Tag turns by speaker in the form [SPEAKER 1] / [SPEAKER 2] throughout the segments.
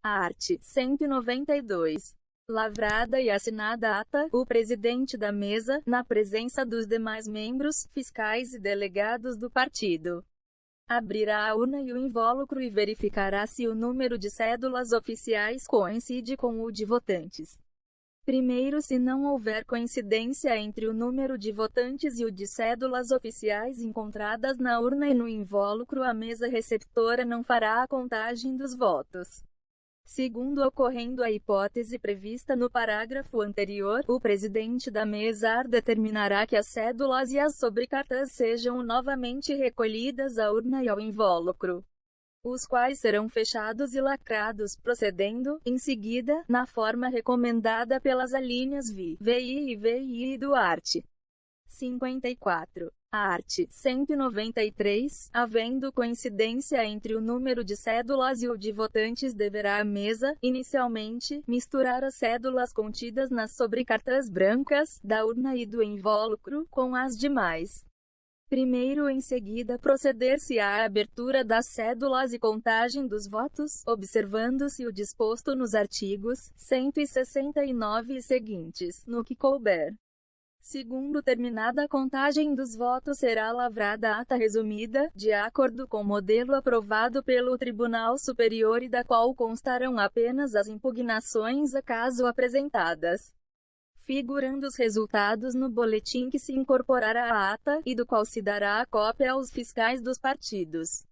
[SPEAKER 1] Art. 192. Lavrada e assinada a ata, o presidente da mesa, na presença dos demais membros, fiscais e delegados do partido, abrirá a urna e o invólucro e verificará se o número de cédulas oficiais coincide com o de votantes. Primeiro, se não houver coincidência entre o número de votantes e o de cédulas oficiais encontradas na urna e no invólucro, a mesa receptora não fará a contagem dos votos. Segundo, ocorrendo a hipótese prevista no parágrafo anterior, o presidente da mesa determinará que as cédulas e as sobrecartas sejam novamente recolhidas à urna e ao invólucro, os quais serão fechados e lacrados, procedendo, em seguida, na forma recomendada pelas alíneas VI e VI do art. 54. Art. 193. Havendo coincidência entre o número de cédulas e o de votantes, deverá a mesa, inicialmente, misturar as cédulas contidas nas sobrecartas brancas, da urna e do invólucro, com as demais. Primeiro, em seguida, proceder-se à abertura das cédulas e contagem dos votos, observando-se o disposto nos artigos 169 e seguintes, no que couber. Segundo, terminada a contagem dos votos, será lavrada ata resumida, de acordo com o modelo aprovado pelo Tribunal Superior e da qual constarão apenas as impugnações acaso apresentadas, figurando os resultados no boletim que se incorporará à ata, e do qual se dará a cópia aos fiscais dos partidos.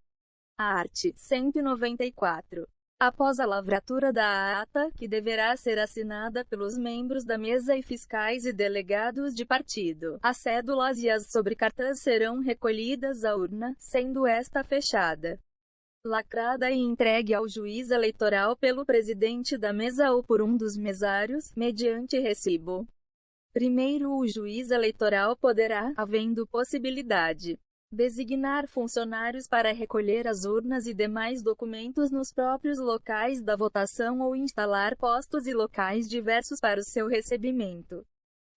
[SPEAKER 1] Art. 194. Após a lavratura da ata, que deverá ser assinada pelos membros da mesa e fiscais e delegados de partido, as cédulas e as sobrecartas serão recolhidas à urna, sendo esta fechada, lacrada e entregue ao juiz eleitoral pelo presidente da mesa ou por um dos mesários, mediante recibo. Primeiro, o juiz eleitoral poderá, havendo possibilidade, designar funcionários para recolher as urnas e demais documentos nos próprios locais da votação ou instalar postos e locais diversos para o seu recebimento.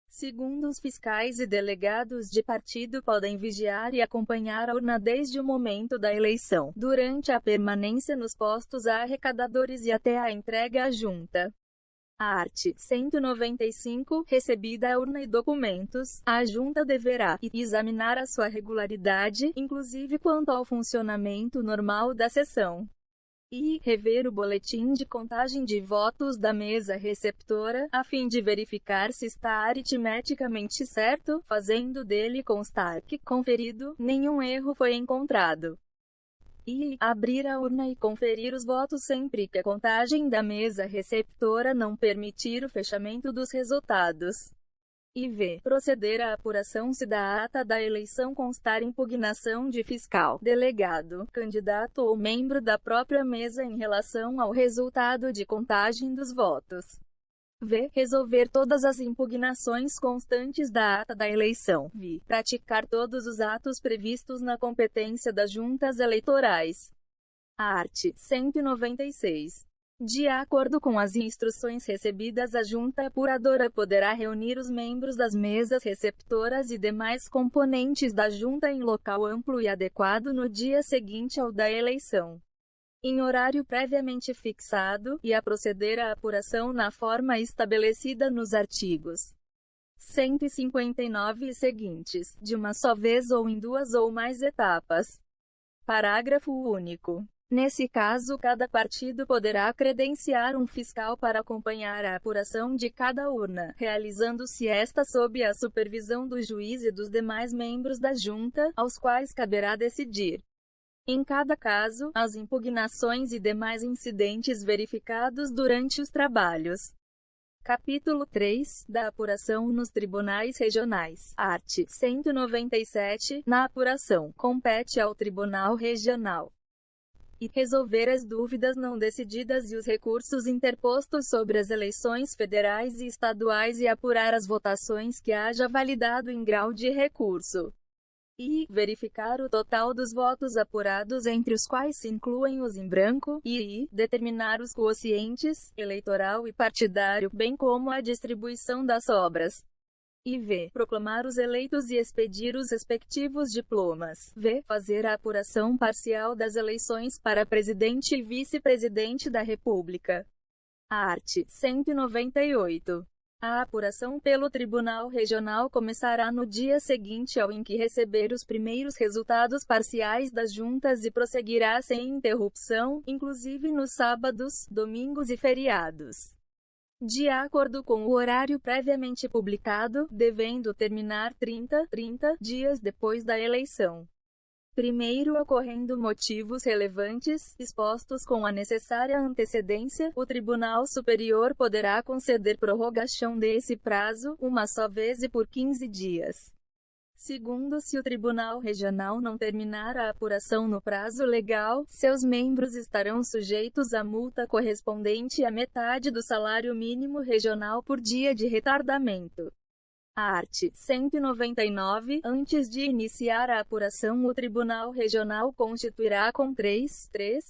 [SPEAKER 1] Segundo, os fiscais e delegados de partido podem vigiar e acompanhar a urna desde o momento da eleição, durante a permanência nos postos arrecadadores e até a entrega à junta. Art. 195. Recebida a urna e documentos, a junta deverá examinar a sua regularidade, inclusive quanto ao funcionamento normal da sessão, e rever o boletim de contagem de votos da mesa receptora, a fim de verificar se está aritmeticamente certo, fazendo dele constar que, conferido, nenhum erro foi encontrado. E abrir a urna e conferir os votos sempre que a contagem da mesa receptora não permitir o fechamento dos resultados. E v. Proceder à apuração se da ata da eleição constar impugnação de fiscal, delegado, candidato ou membro da própria mesa em relação ao resultado de contagem dos votos. V. Resolver todas as impugnações constantes da ata da eleição. V. Praticar todos os atos previstos na competência das juntas eleitorais. Art. 196. De acordo com as instruções recebidas, a junta apuradora poderá reunir os membros das mesas receptoras e demais componentes da junta em local amplo e adequado no dia seguinte ao da eleição, em horário previamente fixado, e a proceder à apuração na forma estabelecida nos artigos 159 e seguintes, de uma só vez ou em duas ou mais etapas. Parágrafo único. Nesse caso, cada partido poderá credenciar um fiscal para acompanhar a apuração de cada urna, realizando-se esta sob a supervisão do juiz e dos demais membros da junta, aos quais caberá decidir, em cada caso, as impugnações e demais incidentes verificados durante os trabalhos. Capítulo 3. Da apuração nos tribunais regionais. Art. 197. Na apuração, compete ao Tribunal Regional e resolver as dúvidas não decididas e os recursos interpostos sobre as eleições federais e estaduais e apurar as votações que haja validado em grau de recurso. E verificar o total dos votos apurados, entre os quais se incluem os em branco, e determinar os quocientes, eleitoral e partidário, bem como a distribuição das sobras. e v. proclamar os eleitos e expedir os respectivos diplomas. V. fazer a apuração parcial das eleições para presidente e vice-presidente da República. Art. 198. A apuração pelo Tribunal Regional começará no dia seguinte ao em que receber os primeiros resultados parciais das juntas e prosseguirá sem interrupção, inclusive nos sábados, domingos e feriados, de acordo com o horário previamente publicado, devendo terminar 30 dias depois da eleição. Primeiro, ocorrendo motivos relevantes, expostos com a necessária antecedência, o Tribunal Superior poderá conceder prorrogação desse prazo, uma só vez e por 15 dias. Segundo, se o Tribunal Regional não terminar a apuração no prazo legal, seus membros estarão sujeitos à multa correspondente à metade do salário mínimo regional por dia de retardamento. Art. 199. Antes de iniciar a apuração, o Tribunal Regional constituirá com três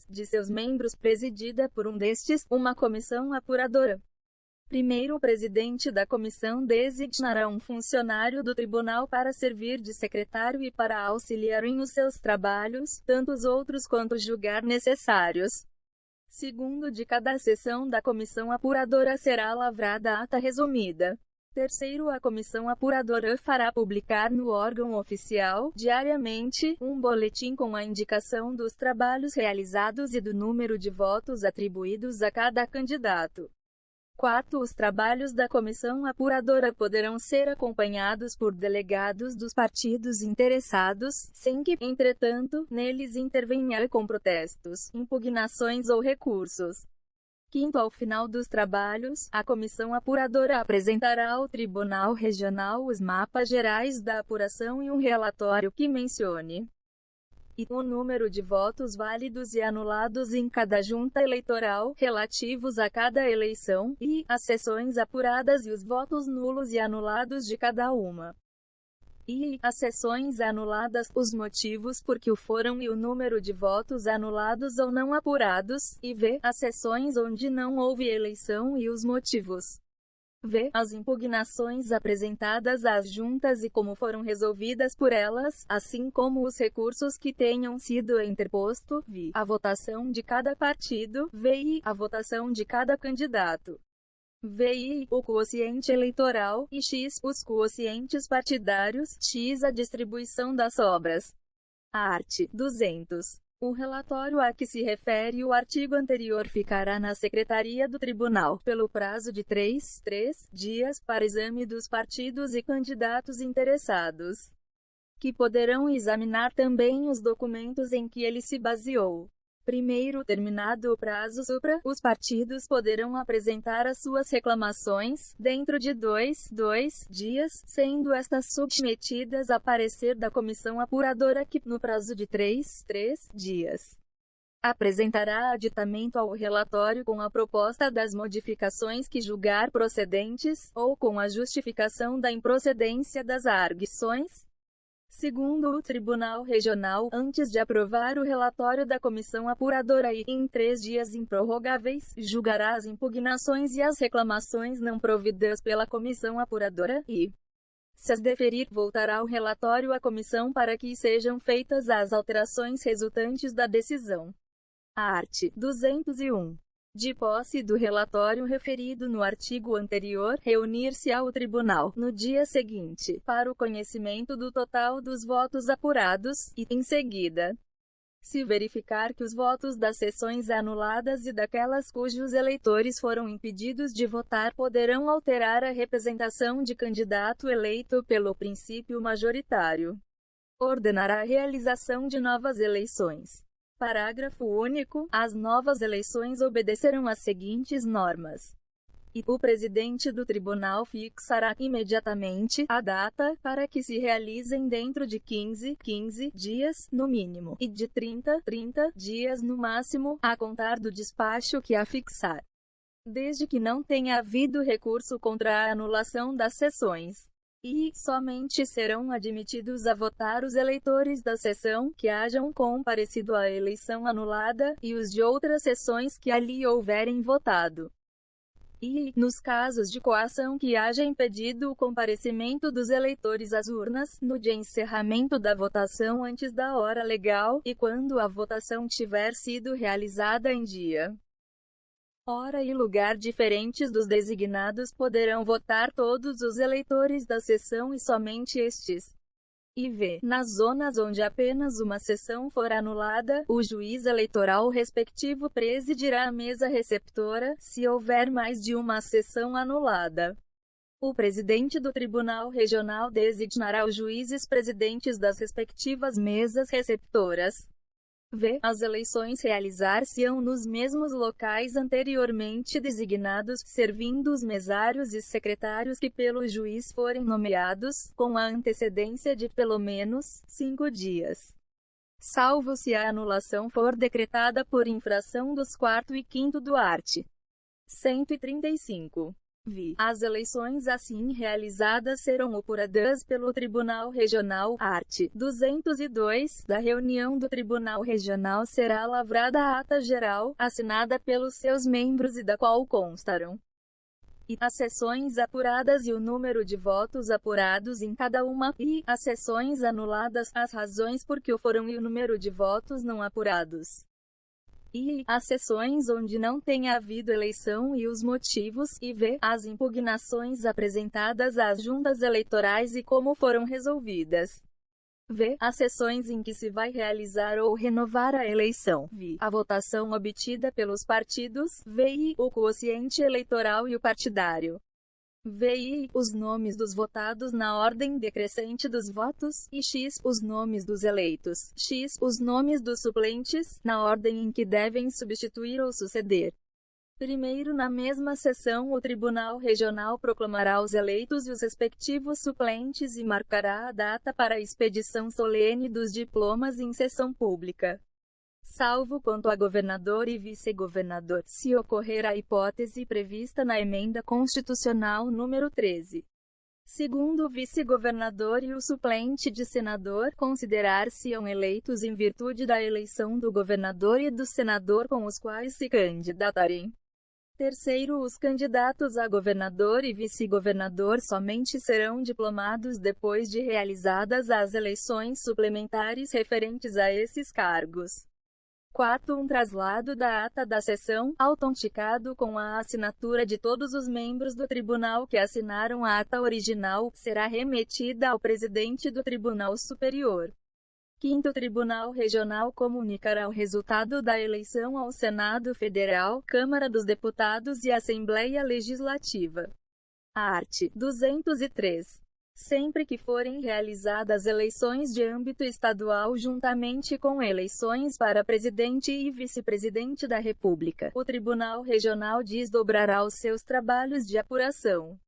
[SPEAKER 1] de seus membros, presidida por um destes, uma comissão apuradora. Primeiro, o presidente da comissão designará um funcionário do tribunal para servir de secretário e para auxiliar em os seus trabalhos, tanto os outros quanto julgar necessários. Segundo, de cada sessão da comissão apuradora será lavrada ata resumida. Terceiro, a comissão apuradora fará publicar no órgão oficial, diariamente, um boletim com a indicação dos trabalhos realizados e do número de votos atribuídos a cada candidato. Quarto, os trabalhos da comissão apuradora poderão ser acompanhados por delegados dos partidos interessados, sem que, entretanto, neles intervenha com protestos, impugnações ou recursos. Quinto, ao final dos trabalhos, a comissão apuradora apresentará ao Tribunal Regional os mapas gerais da apuração e um relatório que mencione o número de votos válidos e anulados em cada junta eleitoral, relativos a cada eleição, e as sessões apuradas e os votos nulos e anulados de cada uma. E as sessões anuladas, os motivos por que o foram e o número de votos anulados ou não apurados, e v. as sessões onde não houve eleição e os motivos. V. as impugnações apresentadas às juntas e como foram resolvidas por elas, assim como os recursos que tenham sido interposto. V. a votação de cada partido. V. a votação de cada candidato. VI, o quociente eleitoral, e X, os quocientes partidários, X, a distribuição das sobras. Art. 200. O relatório a que se refere o artigo anterior ficará na Secretaria do Tribunal, pelo prazo de 3 dias, para exame dos partidos e candidatos interessados, que poderão examinar também os documentos em que ele se baseou. Primeiro, terminado o prazo supra, os partidos poderão apresentar as suas reclamações, dentro de dois dias, sendo estas submetidas a parecer da comissão apuradora que, no prazo de 3 dias, apresentará aditamento ao relatório com a proposta das modificações que julgar procedentes, ou com a justificação da improcedência das arguições. Segundo o Tribunal Regional, antes de aprovar o relatório da comissão apuradora e, em 3 dias improrrogáveis, julgará as impugnações e as reclamações não providas pela comissão apuradora, e, se as deferir, voltará o relatório à comissão para que sejam feitas as alterações resultantes da decisão. Art. 201. De posse do relatório referido no artigo anterior, reunir-se-á o tribunal, no dia seguinte, para o conhecimento do total dos votos apurados, e, em seguida, se verificar que os votos das sessões anuladas e daquelas cujos eleitores foram impedidos de votar poderão alterar a representação de candidato eleito pelo princípio majoritário, ordenará a realização de novas eleições. Parágrafo único. As novas eleições obedecerão às seguintes normas. E o presidente do tribunal fixará, imediatamente, a data, para que se realizem dentro de 15 dias, no mínimo, e de 30 dias no máximo, a contar do despacho que a fixar, desde que não tenha havido recurso contra a anulação das sessões. E, somente serão admitidos a votar os eleitores da sessão que hajam comparecido à eleição anulada, e os de outras sessões que ali houverem votado. e, nos casos de coação que haja impedido o comparecimento dos eleitores às urnas, no dia encerramento da votação antes da hora legal, e quando a votação tiver sido realizada em dia, hora e lugar diferentes dos designados, poderão votar todos os eleitores da sessão e somente estes. E v. Nas zonas onde apenas uma sessão for anulada, o juiz eleitoral respectivo presidirá a mesa receptora, se houver mais de uma sessão anulada. O presidente do Tribunal Regional designará os juízes presidentes das respectivas mesas receptoras. V. As eleições realizar-se-ão nos mesmos locais anteriormente designados, servindo os mesários e secretários que pelo juiz forem nomeados, com a antecedência de pelo menos 5 dias. Salvo se a anulação for decretada por infração dos 4º e 5º do art. 135. As eleições assim realizadas serão apuradas pelo Tribunal Regional, art. 202, da reunião do Tribunal Regional será lavrada a ata geral, assinada pelos seus membros e da qual constarão e as sessões apuradas e o número de votos apurados em cada uma, e as sessões anuladas, as razões por que o foram e o número de votos não apurados. E as sessões onde não tenha havido eleição e os motivos, e v. As impugnações apresentadas às juntas eleitorais e como foram resolvidas. V. As sessões em que se vai realizar ou renovar a eleição. V. A votação obtida pelos partidos. VI. O quociente eleitoral e o partidário. VI. Os nomes dos votados na ordem decrescente dos votos, e X. Os nomes dos eleitos. X. Os nomes dos suplentes, na ordem em que devem substituir ou suceder. Primeiro, na mesma sessão, o Tribunal Regional proclamará os eleitos e os respectivos suplentes e marcará a data para a expedição solene dos diplomas em sessão pública. Salvo quanto a governador e vice-governador, se ocorrer a hipótese prevista na Emenda Constitucional número 13. Segundo o vice-governador e o suplente de senador, considerar-se-ão eleitos em virtude da eleição do governador e do senador com os quais se candidatarem. Terceiro, os candidatos a governador e vice-governador somente serão diplomados depois de realizadas as eleições suplementares referentes a esses cargos. Quarto, um traslado da ata da sessão, autenticado com a assinatura de todos os membros do tribunal que assinaram a ata original, será remetida ao presidente do Tribunal Superior. Quinto, o Tribunal Regional comunicará o resultado da eleição ao Senado Federal, Câmara dos Deputados e Assembleia Legislativa. Art. 203. Sempre que forem realizadas eleições de âmbito estadual juntamente com eleições para presidente e vice-presidente da República, o Tribunal Regional desdobrará os seus trabalhos de apuração,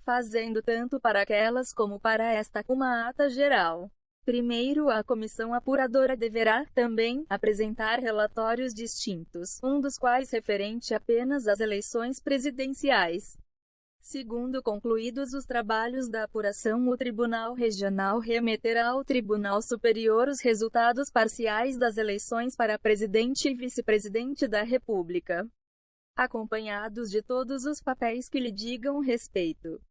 [SPEAKER 1] fazendo tanto para aquelas como para esta uma ata geral. Primeiro, a comissão apuradora deverá, também, apresentar relatórios distintos, um dos quais referente apenas às eleições presidenciais. Segundo, concluídos os trabalhos da apuração, o Tribunal Regional remeterá ao Tribunal Superior os resultados parciais das eleições para presidente e vice-presidente da República, acompanhados de todos os papéis que lhe digam respeito.